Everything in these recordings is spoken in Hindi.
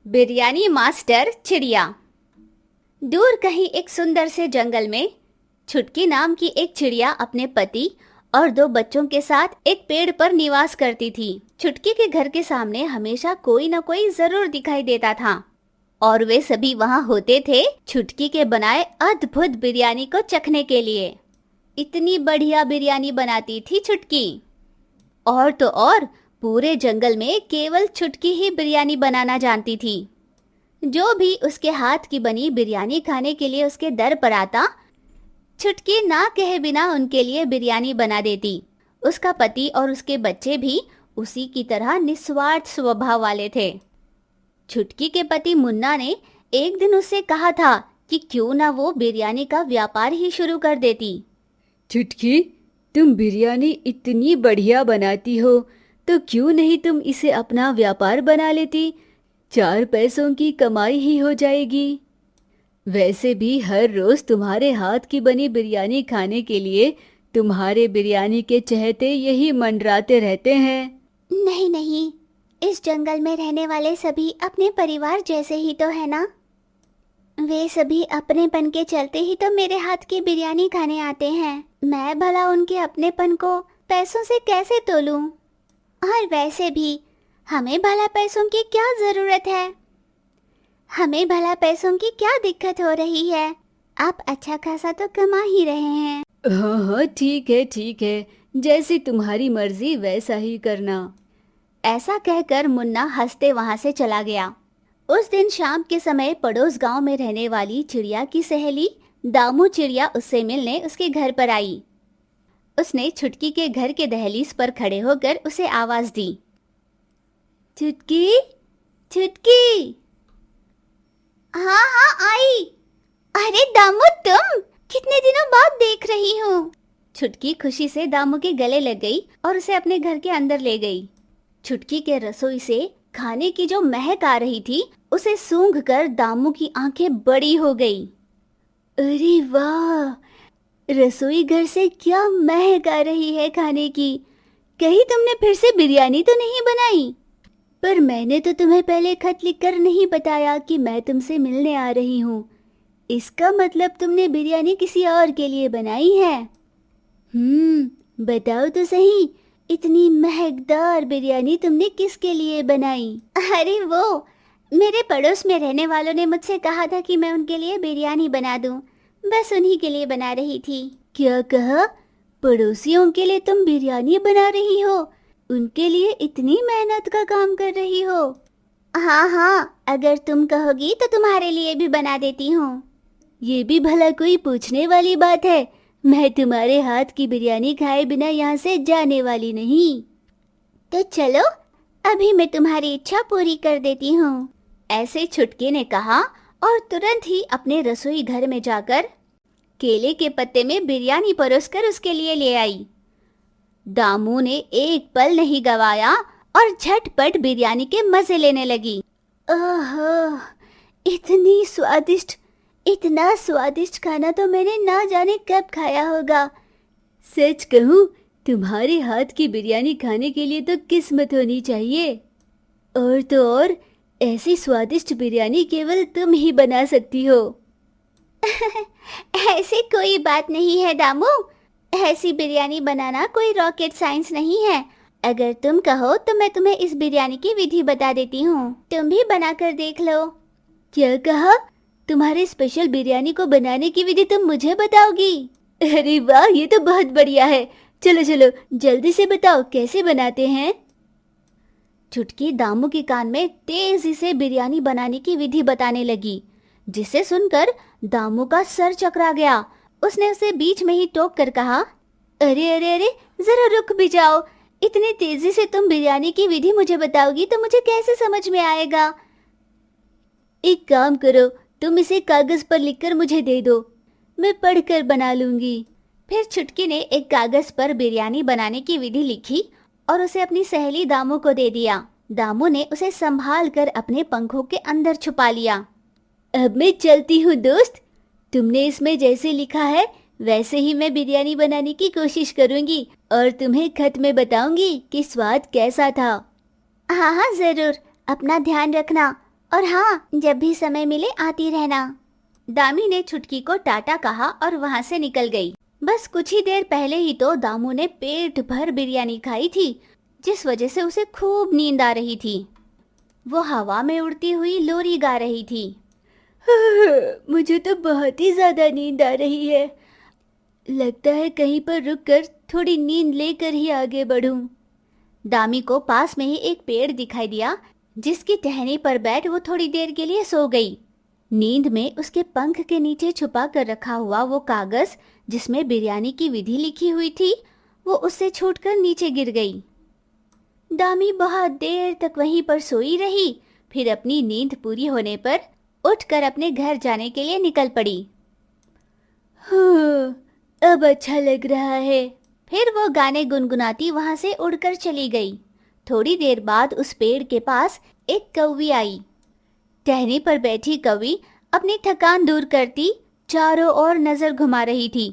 बिरयानी मास्टर चिड़िया। दूर कहीं एक सुंदर से जंगल में छुटकी नाम की एक चिड़िया अपने पति और 2 बच्चों के साथ एक पेड़ पर निवास करती थी। छुटकी के घर के सामने हमेशा कोई न कोई जरूर दिखाई देता था और वे सभी वहां होते थे छुटकी के बनाए अद्भुत बिरयानी को चखने के लिए। इतनी बढ़िया बिरयानी बनाती थी छुटकी। और तो और पूरे जंगल में केवल छुटकी ही बिरयानी बनाना जानती थी। जो भी उसके हाथ की बनी बिरयानी खाने के लिए उसके दर पर आता, छुटकी ना कहे बिना उनके लिए बिरयानी बना देती। उसका पति और उसके बच्चे भी उसी की तरह निस्वार्थ स्वभाव वाले थे। छुटकी के पति मुन्ना ने एक दिन उससे कहा था कि क्यों ना वो बिरयानी का व्यापार ही शुरू कर देती। छुटकी, तुम बिरयानी इतनी बढ़िया बनाती हो तो क्यों नहीं तुम इसे अपना व्यापार बना लेती? 4 पैसों की कमाई ही हो जाएगी। वैसे भी हर रोज तुम्हारे हाथ की बनी बिरयानी खाने के लिए तुम्हारे बिरयानी के चहेते यही मंडराते रहते हैं। नहीं नहीं, इस जंगल में रहने वाले सभी अपने परिवार जैसे ही तो है ना। वे सभी अपनेपन के चलते ही तो मेरे हाथ की बिरयानी खाने आते हैं। मैं भला उनके अपनेपन को पैसों से कैसे तोलूं? और वैसे भी हमें भला पैसों की क्या जरूरत है? हमें भला पैसों की क्या दिक्कत हो रही है? आप अच्छा खासा तो कमा ही रहे हैं। हाँ हाँ, ठीक है, जैसी तुम्हारी मर्जी वैसा ही करना। ऐसा कहकर मुन्ना हंसते वहां से चला गया। उस दिन शाम के समय पड़ोस गांव में रहने वाली चिड़िया की सहेली दामू चिड़िया उससे मिलने उसके घर पर आई। उसने छुटकी के घर के दहलीज पर खड़े होकर उसे आवाज दी, छुटकी, छुटकी। हाँ हाँ आई। अरे दामू, तुम कितने दिनों बाद देख रही हूँ। छुटकी खुशी से दामू के गले लग गई और उसे अपने घर के अंदर ले गई। छुटकी के रसोई से खाने की जो महक आ रही थी उसे सूंघकर दामू की आंखें बड़ी हो गई। अरे वाह, रसोई घर से क्या महक आ रही है खाने की। कहीं तुमने फिर से बिरयानी तो नहीं बनाई? पर मैंने तो तुम्हें पहले खत लिखकर नहीं बताया कि मैं तुमसे मिलने आ रही हूँ। इसका मतलब तुमने बिरयानी किसी और के लिए बनाई है। बताओ तो सही, इतनी महकदार बिरयानी तुमने किसके लिए बनाई? अरे वो मेरे पड़ोस में रहने वालों ने मुझसे कहा था कि मैं उनके लिए बिरयानी बना दूं। बस उन्हीं के लिए बना रही थी। क्या कहा? पड़ोसियों के लिए तुम बिरयानी बना रही हो? उनके लिए इतनी मेहनत का काम कर रही हो? हाँ हाँ, अगर तुम कहोगी तो तुम्हारे लिए भी बना देती हूँ। ये भी भला कोई पूछने वाली बात है? मैं तुम्हारे हाथ की बिरयानी खाए बिना यहाँ से जाने वाली नहीं। तो चलो, अभी मैं तुम्हारी इच्छा पूरी कर देती हूँ। ऐसे छुटकी ने कहा और तुरंत ही अपने रसोई घर में जाकर केले के पत्ते में बिरयानी परोसकर उसके लिए ले आई। दामू ने एक पल नहीं गवाया और झटपट बिरयानी के मजे लेने लगी। ओह, इतनी स्वादिष्ट, इतना स्वादिष्ट खाना तो मैंने ना जाने कब खाया होगा। सच कहूँ, तुम्हारे हाथ की बिरयानी खाने के लिए तो किस्मत होनी चाहिए। और तो और ऐसी स्वादिष्ट बिरयानी केवल तुम ही बना सकती हो। ऐसी कोई बात नहीं है दामू। ऐसी बिरयानी बनाना कोई रॉकेट साइंस नहीं है। अगर तुम कहो तो मैं तुम्हें इस बिरयानी की विधि बता देती हूँ। तुम भी बनाकर देख लो। क्या कहा? तुम्हारे स्पेशल बिरयानी को बनाने की विधि तुम मुझे बताओगी? अरे वाह, ये तो बहुत बढ़िया है। चलो चलो, जल्दी से बताओ कैसे बनाते हैं। छुटकी दामू के कान में तेजी से बिरयानी बनाने की विधि बताने लगी, जिसे सुनकर दामू का सर चकरा गया। उसने उसे बीच में ही टोक कर कहा, अरे अरे अरे, जरा रुक भी जाओ। इतनी तेजी से तुम बिरयानी की विधि मुझे बताओगी तो मुझे कैसे समझ में आएगा? एक काम करो, तुम इसे कागज पर लिखकर मुझे दे दो, मैं पढ़कर बना लूंगी। फिर छुटकी ने एक कागज पर बिरयानी बनाने की विधि लिखी और उसे अपनी सहेली दामू को दे दिया। दामू ने उसे संभाल कर अपने पंखों के अंदर छुपा लिया। अब मैं चलती हूँ दोस्त, तुमने इसमें जैसे लिखा है वैसे ही मैं बिरयानी बनाने की कोशिश करूंगी और तुम्हें खत में बताऊंगी कि स्वाद कैसा था। हाँ हाँ जरूर, अपना ध्यान रखना और हाँ, जब भी समय मिले आती रहना। दामी ने छुटकी को टाटा कहा और वहां से निकल गई। बस कुछ ही देर पहले ही तो दामू ने पेट भर बिरयानी खाई थी, जिस वजह से उसे खूब नींद आ रही थी। वो हवा में उड़ती हुई लोरी गा रही थी। मुझे तो बहुत ही ज्यादा नींद आ रही है। लगता है कहीं पर रुककर थोड़ी नींद लेकर ही आगे बढ़ूं। दामी को पास में ही एक पेड़ दिखाई दिया, जिसकी टहनी पर बैठ वो थोड़ी देर के लिए सो गई। नींद में उसके पंख के नीचे छुपा कर रखा हुआ वो कागज जिसमें बिरयानी की विधि लिखी हुई थी, वो उससे छूटकर नीचे गिर गई। दामी बहुत देर तक वहीं पर सोई रही। फिर अपनी नींद पूरी होने पर उठकर अपने घर जाने के लिए निकल पड़ी। अब अच्छा लग रहा है। फिर वो गाने गुनगुनाती वहां से उड़कर चली गई। थोड़ी देर बाद उस पेड़ के पास एक कौवी आई। टहनी पर बैठी कौवी अपनी थकान दूर करती चारों ओर नजर घुमा रही थी।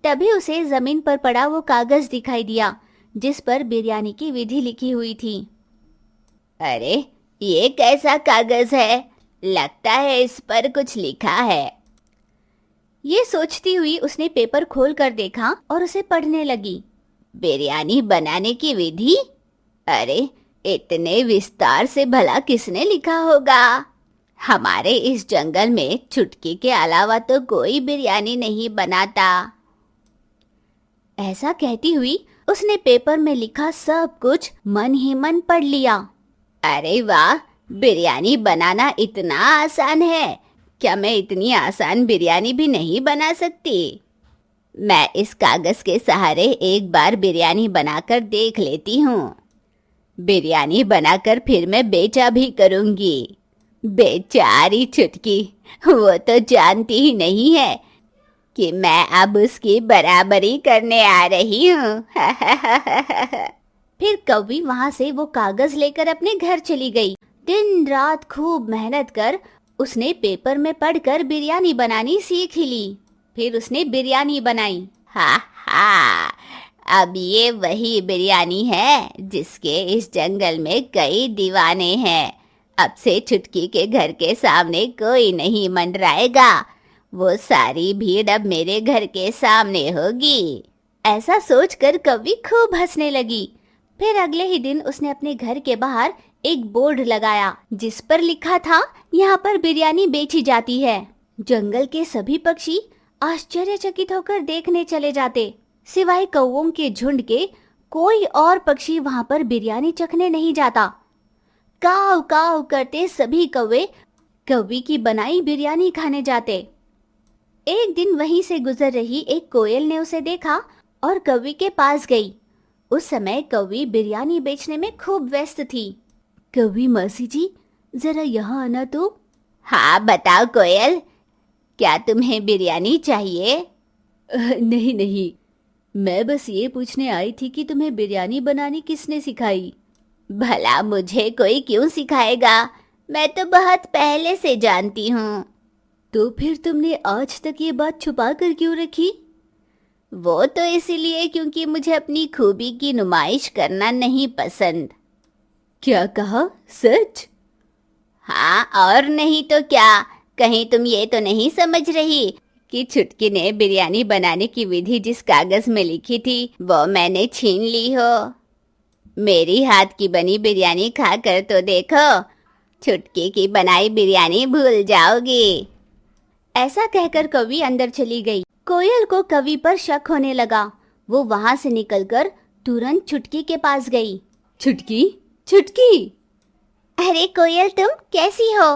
तभी उसे जमीन पर पड़ा वो कागज दिखाई दिया, जिस पर बिरयानी की विधि लिखी हुई थी। अरे, ये कैसा कागज है? लगता है इस पर कुछ लिखा है। ये सोचती हुई उसने पेपर खोल कर देखा और उसे पढ़ने लगी। बिरयानी बनाने की विधि? अरे, इतने विस्तार से भला किसने लिखा होगा? हमारे इस जंगल में छुटकी के अलावा तो कोई बिरयानी नहीं बनाता। ऐसा कहती हुई उसने पेपर में लिखा सब कुछ मन ही मन पढ़ लिया। अरे वाह, बिरयानी बनाना इतना आसान है। क्या मैं इतनी आसान बिरयानी भी नहीं बना सकती? मैं इस कागज के सहारे एक बार बिरयानी बनाकर देख लेती हूँ। बिरयानी बनाकर फिर मैं बेचा भी करूँगी। बेचारी छुटकी, वो तो जानती ही नहीं है कि मैं अब उसकी बराबरी करने आ रही हूँ। फिर कौवी वहां से वो कागज लेकर अपने घर चली गई। दिन रात खूब मेहनत कर उसने पेपर में पढ़कर बिरयानी बनानी सीख ही ली। फिर उसने बिरयानी बनाई। हा हा, अब ये वही बिरयानी है जिसके इस जंगल में कई दीवाने हैं। अब से छुटकी के घर के सामने कोई नहीं मंडराएगा। वो सारी भीड़ अब मेरे घर के सामने होगी। ऐसा सोचकर कौवी खूब हंसने लगी। फिर अगले ही दिन उसने अपने घर के बाहर एक बोर्ड लगाया, जिस पर लिखा था, यहाँ पर बिरयानी बेची जाती है। जंगल के सभी पक्षी आश्चर्यचकित होकर देखने चले जाते। सिवाय कौवों के झुंड के कोई और पक्षी वहां पर बिरयानी चखने नहीं जाता। काव काव करते सभी कौवे कौवी की बनाई बिरयानी खाने जाते। एक दिन वहीं से गुजर रही एक कोयल ने उसे देखा और कौवी के पास गई। उस समय कौवी बिरयानी बेचने में खूब व्यस्त थी। कौवी मौसी जी, जरा यहाँ आना तो। हाँ बताओ कोयल, क्या तुम्हें बिरयानी चाहिए? नहीं नहीं, मैं बस ये पूछने आई थी कि तुम्हें बिरयानी बनानी किसने सिखाई? भला मुझे कोई क्यों सिखाएगा, मैं तो बहुत पहले से जानती हूँ। तो फिर तुमने आज तक ये बात छुपा कर क्यों रखी? वो तो इसीलिए क्योंकि मुझे अपनी खूबी की नुमाइश करना नहीं पसंद। क्या कहा? सच? हाँ, और नहीं तो क्या। कहीं तुम ये तो नहीं समझ रही कि छुटकी ने बिरयानी बनाने की विधि जिस कागज में लिखी थी वो मैंने छीन ली हो? मेरी हाथ की बनी बिरयानी खाकर तो देखो, छुटकी की बनाई बिरयानी भूल जाओगी। ऐसा कहकर कौवी अंदर चली गई। कोयल को कौवी पर शक होने लगा। वो वहां से निकलकर तुरंत छुटकी के पास गई। छुटकी, छुटकी। अरे कोयल, तुम कैसी हो?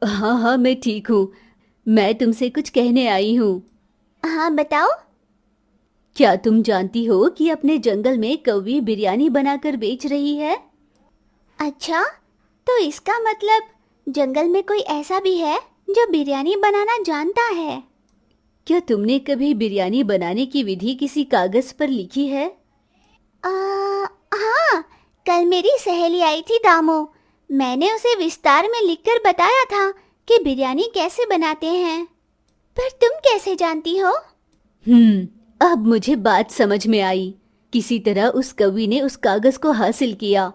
हाँ हाँ, मैं ठीक हूँ। मैं तुमसे कुछ कहने आई हूँ। हाँ बताओ। क्या तुम जानती हो कि अपने जंगल में कौवी बिरयानी बनाकर बेच रही है? अच्छा, तो इसका मतलब जंगल में कोई ऐसा भी है जो बिरयानी बनाना जानता है? क्या तुमने कभी बिरयानी बनाने की विधि किसी कागज पर लिखी है? हाँ, कल मेरी सहेली आई थी दामू। मैंने उसे विस्तार में लिखकर बताया था कि बिरयानी कैसे बनाते हैं। पर तुम कैसे जानती हो? अब मुझे बात समझ में आई किसी तरह उस कवि ने उस कागज को हासिल किया,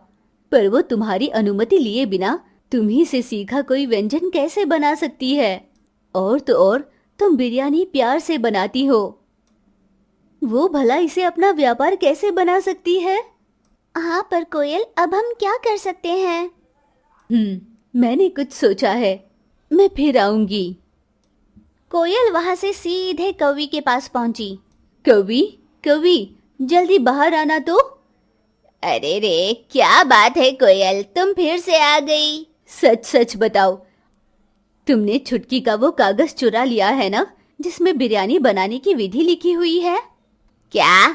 पर वो तुम्हारी अनुमति लिए बिना तुम्ही से सीखा कोई व्यंजन कैसे बना सकती है? और तो और तुम बिरयानी प्यार से बनाती हो, वो भला इसे अपना व्यापार कैसे बना सकती है? हाँ पर कोयल, अब हम क्या कर सकते हैं? मैंने कुछ सोचा है, मैं फिर आऊंगी। कोयल वहां से सीधे कवि के पास पहुंची। कवि, कवि, जल्दी बाहर आना तो। अरे रे, क्या बात है कोयल, तुम फिर से आ गई। सच सच बताओ, तुमने छुटकी का वो कागज चुरा लिया है ना, जिसमें बिरयानी बनाने की विधि लिखी हुई है? क्या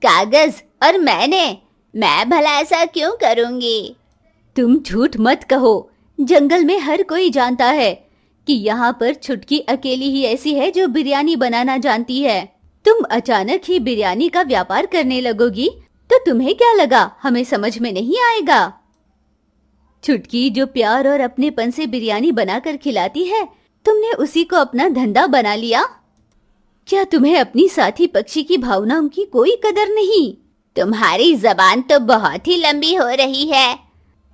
कागज? और मैं भला ऐसा क्यों करूंगी? तुम झूठ मत कहो, जंगल में हर कोई जानता है कि यहाँ पर छुटकी अकेली ही ऐसी है जो बिरयानी बनाना जानती है। तुम अचानक ही बिरयानी का व्यापार करने लगोगी तो तुम्हें क्या लगा हमें समझ में नहीं आएगा? छुटकी जो प्यार और अपनेपन से बिरयानी बनाकर खिलाती है, तुमने उसी को अपना धंधा बना लिया। क्या तुम्हें अपनी साथी पक्षी की भावनाओं की कोई कदर नहीं? तुम्हारी जबान तो बहुत ही लंबी हो रही है।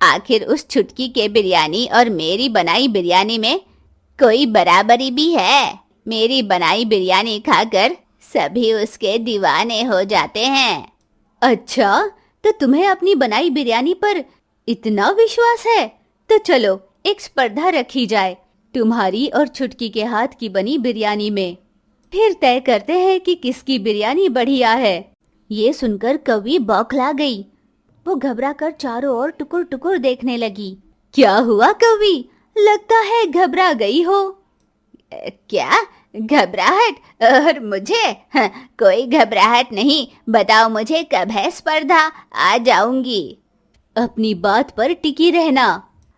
आखिर उस छुटकी के बिरयानी और मेरी बनाई बिरयानी में कोई बराबरी भी है? मेरी बनाई बिरयानी खाकर सभी उसके दीवाने हो जाते हैं। अच्छा, तो तुम्हें अपनी बनाई बिरयानी पर इतना विश्वास है? तो चलो एक स्पर्धा रखी जाए तुम्हारी और छुटकी के हाथ की बनी बिरयानी में। फिर तय करते हैं कि किसकी बिरयानी बढ़िया है। ये सुनकर कवि बौखला गई। वो घबराकर चारों ओर टुकुर टुकुर देखने लगी। क्या हुआ कवि? लगता है घबरा गई हो। क्या घबराहट? और मुझे? कोई घबराहट नहीं। बताओ मुझे कब है स्पर्धा, आ जाऊंगी। अपनी बात पर टिकी रहना।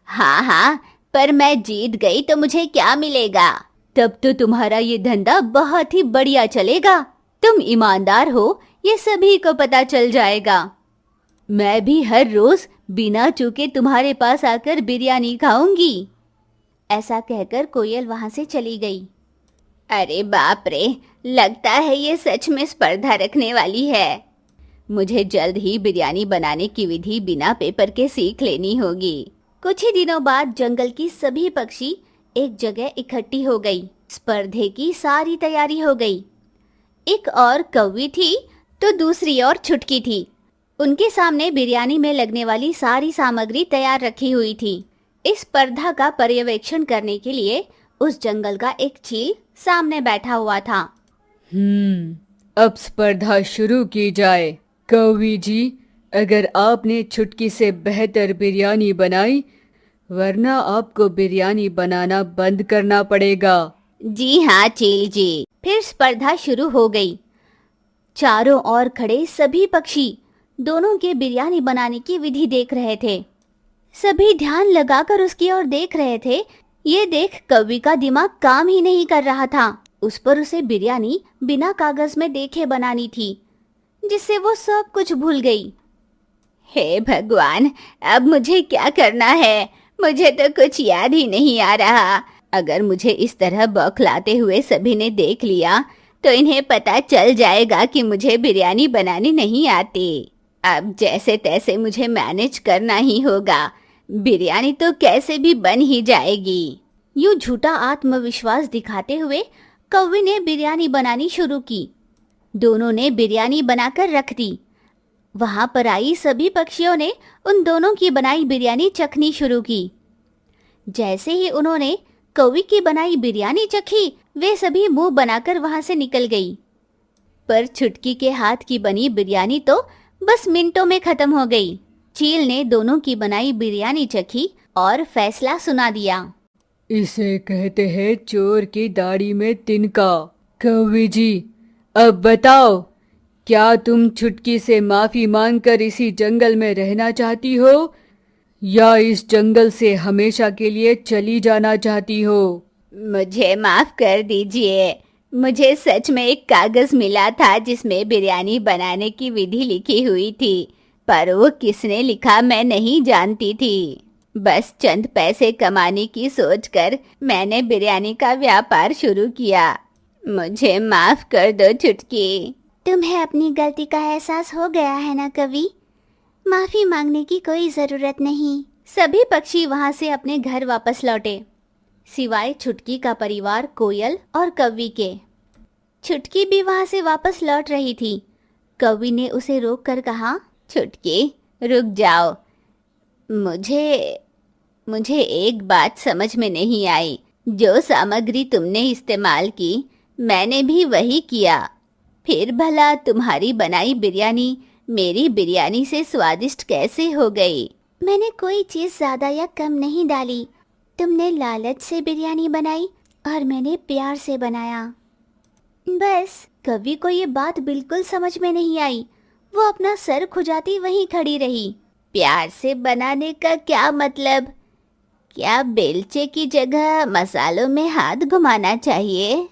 हाँ हाँ, पर मैं जीत गई तो मुझे क्या मिलेगा? तब तो तुम्हारा ये धंधा बहुत ही बढ़िया चलेगा। तुम ईमानदार हो, ये सभी को पता चल जाएगा। मैं भी हर रोज बिना चूके तुम्हारे पास आकर बिरयानी खाऊंगी। ऐसा कहकर कोयल वहां से चली गई। अरे बाप रे, लगता है ये सच में स्पर्धा रखने वाली है। मुझे जल्द ही बिरयानी बनाने की विधि बिना पेपर के सीख लेनी होगी। कुछ ही दिनों बाद जंगल की सभी पक्षी एक जगह इकट्ठी हो गई। स्पर्धे की सारी तैयारी हो गई। एक और कौवी थी तो दूसरी ओर छुटकी थी। उनके सामने बिरयानी में लगने वाली सारी सामग्री तैयार रखी हुई थी। इस स्पर्धा का पर्यवेक्षण करने के लिए उस जंगल का एक चील सामने बैठा हुआ था। अब स्पर्धा शुरू की जाए। कौवी जी, अगर आपने छुटकी से बेहतर बिरयानी बनाई, वरना आपको बिरयानी बनाना बंद करना पड़ेगा। जी हाँ चील जी। फिर स्पर्धा शुरू हो गई। चारों ओर खड़े सभी पक्षी दोनों के बिरयानी बनाने की विधि देख रहे थे। सभी ध्यान लगाकर उसकी ओर देख रहे थे। ये देख कवि का दिमाग काम ही नहीं कर रहा था। उस पर उसे बिरयानी बिना कागज में देखे बनानी थी, जिससे वो सब कुछ भूल गई। हे भगवान, अब मुझे क्या करना है? मुझे तो कुछ याद ही नहीं आ रहा। अगर मुझे इस तरह बौखलाते हुए सभी ने देख लिया तो इन्हें पता चल जाएगा कि मुझे बिरयानी बनानी नहीं आती। अब जैसे तैसे मुझे मैनेज करना ही होगा। बिरयानी तो कैसे भी बन ही जाएगी। यूं झूठा आत्मविश्वास दिखाते हुए कौवी ने बिरयानी बनानी शुरू की। दोनों ने बिरयानी बनाकर रख दी। वहां पर आई सभी पक्षियों ने उन दोनों की बनाई बिरयानी चखनी शुरू की। जैसे ही उन्होंने कौवी की बनाई बिरयानी चखी, वे सभी मुंह बनाकर वहां से निकल गई। पर छुटकी के हाथ की बनी बिरयानी तो बस मिनटों में खत्म हो गई। चील ने दोनों की बनाई बिरयानी चखी और फैसला सुना दिया। इसे कहते हैं चोर की दाढ़ी में तिनका। कौवी जी, अब बताओ, क्या तुम छुटकी से माफी मांगकर इसी जंगल में रहना चाहती हो, या इस जंगल से हमेशा के लिए चली जाना चाहती हो? मुझे माफ कर दीजिए। मुझे सच में एक कागज मिला था जिसमें बिरयानी बनाने की विधि लिखी हुई थी, पर वो किसने लिखा मैं नहीं जानती थी। बस चंद पैसे कमाने की सोचकर मैंने बिरयानी का व्यापार शुरू किया। मुझे माफ कर दो छुटकी। तुम्हें अपनी गलती का एहसास हो गया है ना कवि? माफी मांगने की कोई जरूरत नहीं। सभी पक्षी वहां से अपने घर वापस लौटे, सिवाय छुटकी का परिवार कोयल और कौवी के। छुटकी भी वहां से वापस लौट रही थी। कौवी ने उसे रोक कर कहा, छुटकी रुक जाओ, मुझे एक बात समझ में नहीं आई। जो सामग्री तुमने इस्तेमाल की मैंने भी वही किया, फिर भला तुम्हारी बनाई बिरयानी मेरी बिरयानी से स्वादिष्ट कैसे हो गई? मैंने कोई चीज ज्यादा या कम नहीं डाली। तुमने लालच से बिरयानी बनाई और मैंने प्यार से बनाया। बस। कवि को ये बात बिल्कुल समझ में नहीं आई। वो अपना सर खुजाती वहीं खड़ी रही। प्यार से बनाने का क्या मतलब? क्या बेलचे की जगह मसालों में हाथ घुमाना चाहिए?